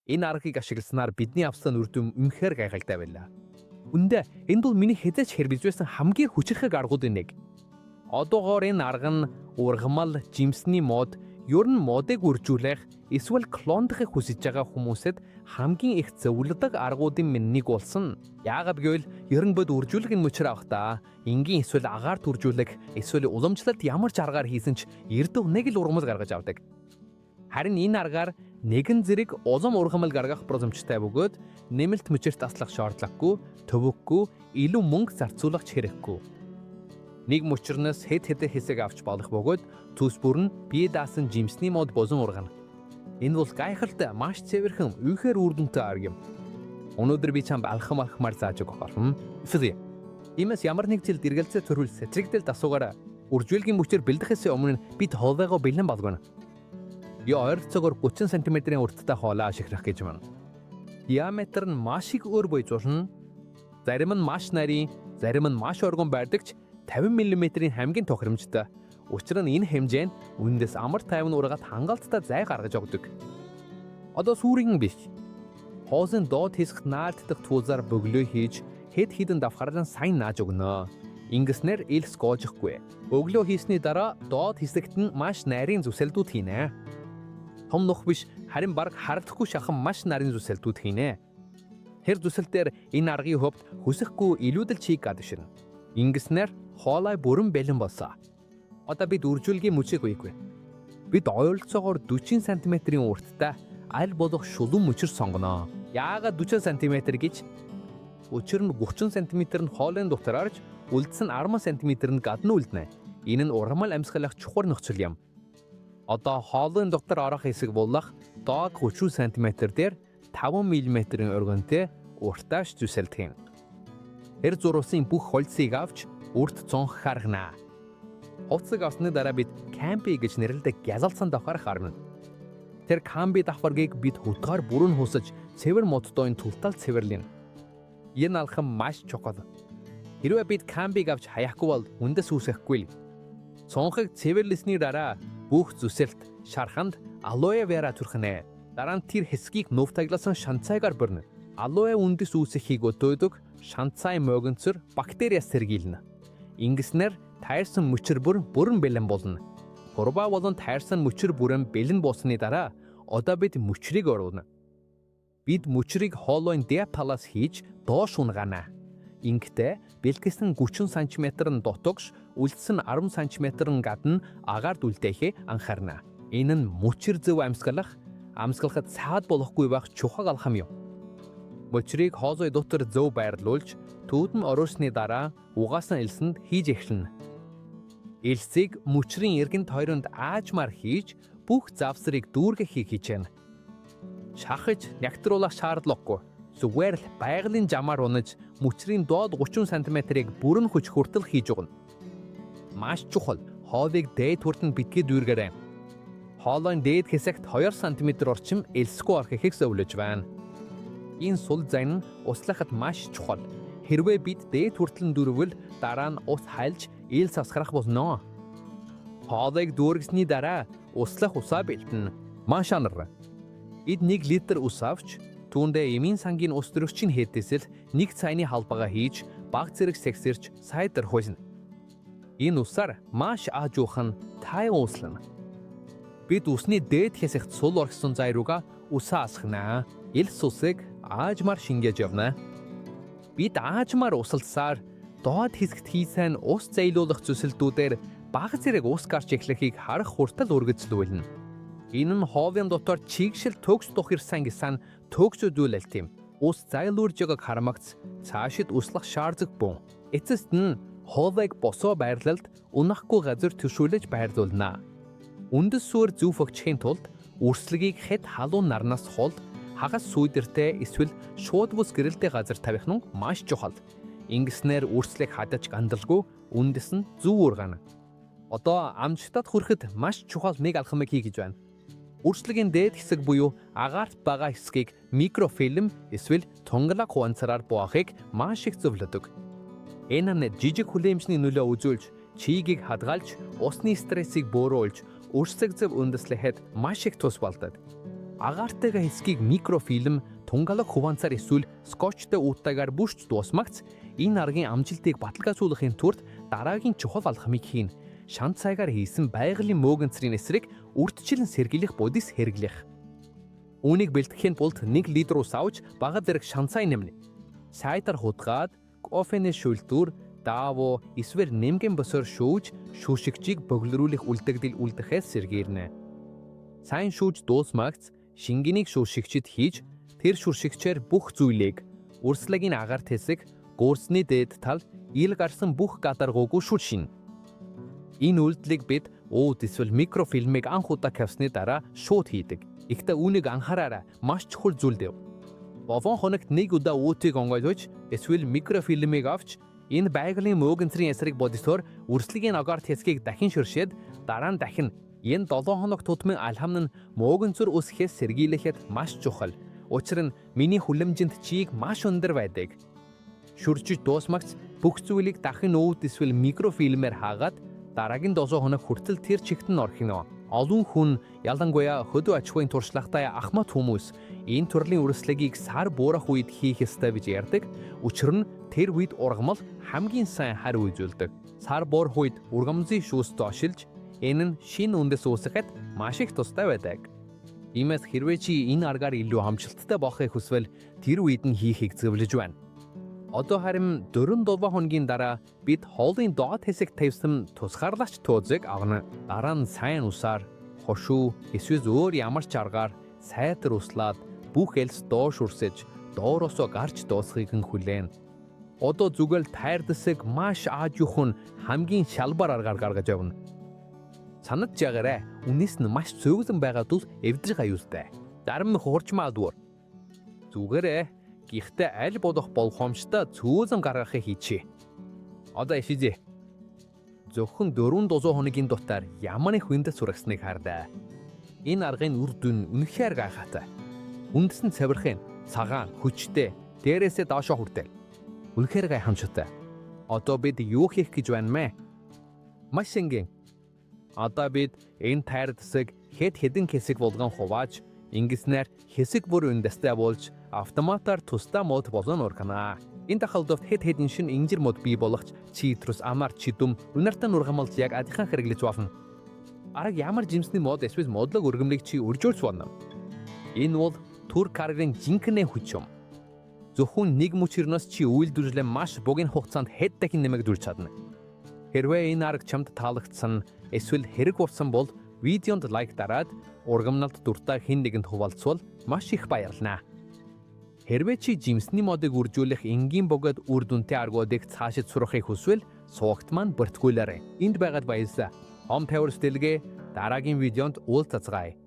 Энэ аргыг ашигласнаар бидний авсан үр дүн үнэхээр гайхалтай байлаа. Үндэ энэ бол миний хэзээ ч хэрэгжүүлсэн хамгийн хүчрхэг аргуудын нэг. Одоогоор энэ арга нь ургамал, жимсний мод, ер нь модыг үржүүлэх, эсвэл клондохыг хүсэж байгаа хүмүүсэд хамгийн их зөвлөдөг аргуудын минь нэг болсон. Яагаад гэвэл ерөн бод үржүүлэх нь мөчр авахдаа энгийн эсвэл агаарт үржүүлэх, эсвэл уламжлалт ямар ч аргаар хийсэн ч эрдв нэг л ургамал гаргаж авдаг. Харин энэ аргаар нэгэн зэрэг улам ургамал гаргах боломжтой бөгөөд нэмэлт мөчөрт таслах шаардлагагүй, төвөггүй, илүү мөнгө зарцуулах хэрэггүй. Нэг мөчрнөөс хэд хэдэн хэсэг авч болох бөгөөд төс бүр нь бие даасан жимсний мод бозон ургана. Энэ бол гайхалтай, маш цэвэрхэн, үнэхээр үр дүнтэй арга юм. Өнөөдөр би чамд алхамаар зааж өгөх болно. Физи. Имээс ямар нэг жил дэргэлцээ төрүүл сэтрэгдэл дасуугаараа үржүүлгийн мөчөр бэлдэхээс өмнө бид хоолойгоо бэлэн болгоно. Би ойролцоогоор 30 см-ийн урттай хоолой ашиглах гэж байна. Диаметр нь маш их өөр бойжуулна. Зарим нь маш нарийн, зарим нь маш оргон байдагч 50 мм-ийн хамгийн тохиромжтой. Учир нь энэ хэмжээ нь үнэндээс амар тайван ургаад хангалттай зай гаргаж өгдөг. Одоо сүрийн биш. Хоосын доод хэсэгт наалддаг туулзаар бөглөө хийж хэд хідэн давхарлан сайн нааж өгнө. Ингэснээр элс гоожихгүй. Өглөө хийсний дараа доод хэсэгт нь маш нарийн зүсэлдүүд хийнэ. Том нөх биш, харин баг харагдахгүй шахан маш нарийн зүсэлдүүд хийнэ. Тэр зүсэлтээр энэ аргын хөвд хүсэхгүй илүүдэл чийг гадагширна. Ингэснээр хоолой бүрэн бэлэн болсон. Одоо бид үржүүлгийн мөчийг үйгүй. Бид ойролцоогоор 40 см-ийн урттай аль болох шулуун мөчөр сонгоно. Яагаад 40 см гэж? Учир нь 30 см нь хоолойн дотор орж, үлдсэн 10 см нь гадна үлднэ. Энэ нь ургамал амьсгалах чухал нөхцөл юм. Одоо хоолойн дотор орох хэсэг болох доод 30 см дээр 5 мм-ийн өргөнтэй уртааш зүсэлдэг юм. Тэр зурвалсан бүх хольцыг авч үрт цонх харгана. Хувцас авсны дараа бид камби гэж нэрлэдэг гялалсан давхар харна. Тэр камби давхаргийг бид хөдгөөр бүрэн хусаж цэвэр модтой тултал цэвэрлэнэ. Энэ алхам маш чухал. Хэрвээ бид камбиг авч хаяхгүй бол үндэс үүсэхгүй л. Цонхыг цэвэрлэсний дараа бүх зүсэлт, шарханд алоэ вера түрхнэ. Дараа нь тэр хэсгийг нүв тагласан шанцайгаар бүрнэ. Алоэ үндэс үүсэхийг өдөөдөг шанцай мөгөнцөр бактериас сэргийлнэ. Ингэснээр тайрсан мөчөр бүрэн бэлэн болно. Хурбаа болон тайрсан мөчөр бүрэн бэлэн болсны дараа одоо бид мөчрийг оруулна. Бид мөчрийг хоолойн диапалас хийж доош унгана. Ингэхдээ бэлтгэсэн 30 см-ын дотогш үлдсэн 10 см-ын гадна агаард үлдээхээ анхаарна. Энэ нь мөчр зөв амьсгалахад цаад болохгүй байх чухал алхам юм. Мөчрийг хоолой дотор зөв байрлуулж, түүдэн оруулсны дараа угаасан элсэнд хийж эхэлнэ. Элсийг мөчрийн эргэн тойронд аажмаар хийж бүх завсрыг дүүргэхийг хичээнэ. Шахаж нягтруулах шаардлагагүй. Зүгээр л байгалийн жамаар унаж мөчрийн доод 30 см-ыг бүрэн хүч хүртэл хийж өгнө. Маш чухал, хоолыг дээд хүртэнд битгий дүүргээрэй. Хоолойн дээд хэсэгт 2 см орчим элсгүй орхихыг зөвлөж байна. Энэ сул зайн нь услахад маш чухал. Хэрвээ бид дээд хүртэл дүүрвэл дараа нь ус хайлж элс асгарах болно. Хоолойг дүүргэсний дараа услах усаа бэлтэнэ. Маш анар. Эд 1 литр ус авч түүндээ эмийн сангийн ус төрөгчийн хэдээсэл 1 цайны халбагаа хийж баг зэрэг сэгсэрч сайдар хуйсна. Энэ усаар маш аажуухан тайван услана. Бид усны дээд хэсэгт сул орхисон зай руугаа усаа асгана. Элс усыг аажмаар шингээж явна. Бид аажмаар усалсаар доод хэсэгт хийсэн ус зайлуулах зүсэлтүүдээр баг зэрэг ус гарч эхлэхийг харах хүртэл үргэлжлүүлнэ. Энэ нь хоолын дотор чигшил төгс тухирсан гэсэн төгсөдүүлэлт юм. Ус зайлуурж байгааг харамгц цаашид услах шаардлагагүй. Эцэст нь хоолойг босоо байрлалд унахгүй газар төшөөлөж байрлуулна. Үндэс сүр зүв өгчхийн тулд үрслэгийг хэд халуун нарнаас хол хагас сүйдэртэй эсвэл шууд бус гэрэлтэй газар тавих нь маш чухал. Ингэснээр үрслийг хадаж гандалгүй үндэс нь зөв ургана. Одоо амжилтад хүрэхэд маш чухал нэг алхамыг хий гэж байна. Үрслэгийн дээд хэсэг буюу агаарт байгаа хэсгийг микрофильм эсвэл тунгалаг хуанцараар буухыг маш их зөвлөдөг. Энэ нь жижиг хүлээмжний нөлөө үзүүлж, чийгийг хадгалж, усны стрессийг бөөрүүлж, үрсэг зөв үндэслэхэд маш их тус болдог. агаартэйгээ хэсгийг микрофильм, тунгалаг хуваанцаар эсвэл скотчтой ууттайгаар бүрч дуусмагц энэ аргын амжилтыг баталгаажуулахын тулд дараагийн чухал алхмыг хийн. Шанц цайгаар хийсэн байгалийн мөөгөнцрийн эсрэг үрдчилэн сэргийлэх будис хэрэглэх. Үүнийг бэлтгэхийн тулд 1 литр ус авч бага зэрэг шанцай нэмнэ. Сайтар хутгаад кофений шүлтүр, даавуу эсвэл нэмгэн босоор шүүж шүүшигчийг бөглөрүүлэх үлдэгдэл үлдэхээс сэргийлнэ. Сайн шүүж дуусмагц шингэнийг шүүшигчид хийж тэр шүүшигчээр бүх зүйлийг үрслэгийн агаар тэсэг, гуурсны дээд тал, ил гарсан бүх гадаргуугүй шүлшин. Энэ үйлдэлийг бид ууд эсвэл микрофильмийг анх удаа тавьсны дараа шууд хийдэг. Ихтэй үүнийг анхаараарай, маш чухал зүйл дэв. Бовон хоногт нэг удаа уудыг онгойлгож эсвэл микрофильмийг авч энэ байгалийн мөөгөнцрийн эсрэг бодисоор үрслэгийн агаар тэсгийг дахин ширшээд дараа нь дахин энэ 7 хоног тутмын алхам нь мөөгөнцөр үсгэхээс сэргийлэхэд маш чухал. Учир нь миний хүлэмжинд чийг маш өндөр байдаг. Шүржиж дуусмагц бүх зүйлийг дахин ууд эсвэл микрофильмээр хаагаад дараагийн 7 хоног хүртэл тэр чигт нь орхино. Олон хүн ялангуяа хөдөө аж ахуйн туршлагатай ахмад хүмүүс энэ төрлийн үрслэгийг сар буурах үед хийх ёстой гэж ярьдаг. Учир нь тэр үед ургамал хамгийн сайн хариу үзүүлдэг. Сар буурах үед ургамлын шүүс дошилж энэ нь шинэ үндэс үүсгэхэд маш их тустай байдаг. Иймээс хэрвээ чи энэ аргаар илүү амжилттай болохыг хүсвэл тэр үед нь хийхийг зөвлөж байна. Одоо харин 4-7 хоногийн дараа бид хоолын доод хэсэг тавьсан тусгаарлаач төөзийг авна. Дараа нь сайн усаар, хошуу, эсвэл өөр ямар ч аргаар сайтар услаад бүх элс доош үрсэж, доороосоо гарч дуусхийг нь хүлээн. Одоо зүгэл тайр дэсэг маш аажуухан хамгийн шалбар аргаар гаргаж явна. Санаж жагаарай, үнээс нь маш цөөхөн байгаа тул эвдэж гаюултай. Зарим хуурч маадвар. Зүгээрээ гихтээ аль болох болгоомжтой цөөхөн гаргахыг хийчихье. Одоо ишижээ. Зөвхөн 4-7 хоногийн дотор ямар их хүндэс сурагсныг хардаа. Энэ аргын үр дүн үнэхээр гайхалтай. Үндэс нь цавирхын, цагаан, хүчтэй, дээрээсээ доошоо хүртэл. Үнэхээр гайхамшигтай. Одоо бид юу хийх гэж байна мэ? Маш энгийн. Одоо бид энэ тайр дэсэг хэд хэдэн хэсэг болгон хувааж, ингэснээр хэсэг бүр үндэстэй болж автоматар тусдаа мод болон ургана. Энэ тахалдовт хэд хэдэн шин инжир мод бий болгоч цитрус, амар чидэм, үнэртэн ургамалж яг адилхан хэрэглэж болно. Араг ямар жимсний мод эсвэл модлог өргөмлийг чи үржүүлж болно. Энэ бол түр каргийн жинхэнэ хүч юм. Зөвхөн нэг мөчрнөөс чи үйлдвэрлэлээ маш богино хугацаанд хэд дахин нэмэгдүүлж чадна. Хэрвээ энэ арга чамд таалагдсан эсвэл хэрэг болсон бол видеонд лайк дараад ургамналд дуртай хэн нэгэнд хуваалцвал маш их баярлалаа. Хэрвээ чи жимсний модыг үржүүлэх энгийн богод үр дүнтэй аргуудыг цаашид сурахыг хүсвэл суугт маань бүртгүүлээрэй. Энд байгаад баярлалаа. Home Tower дэлгээ дараагийн видеонд уулзцгаая.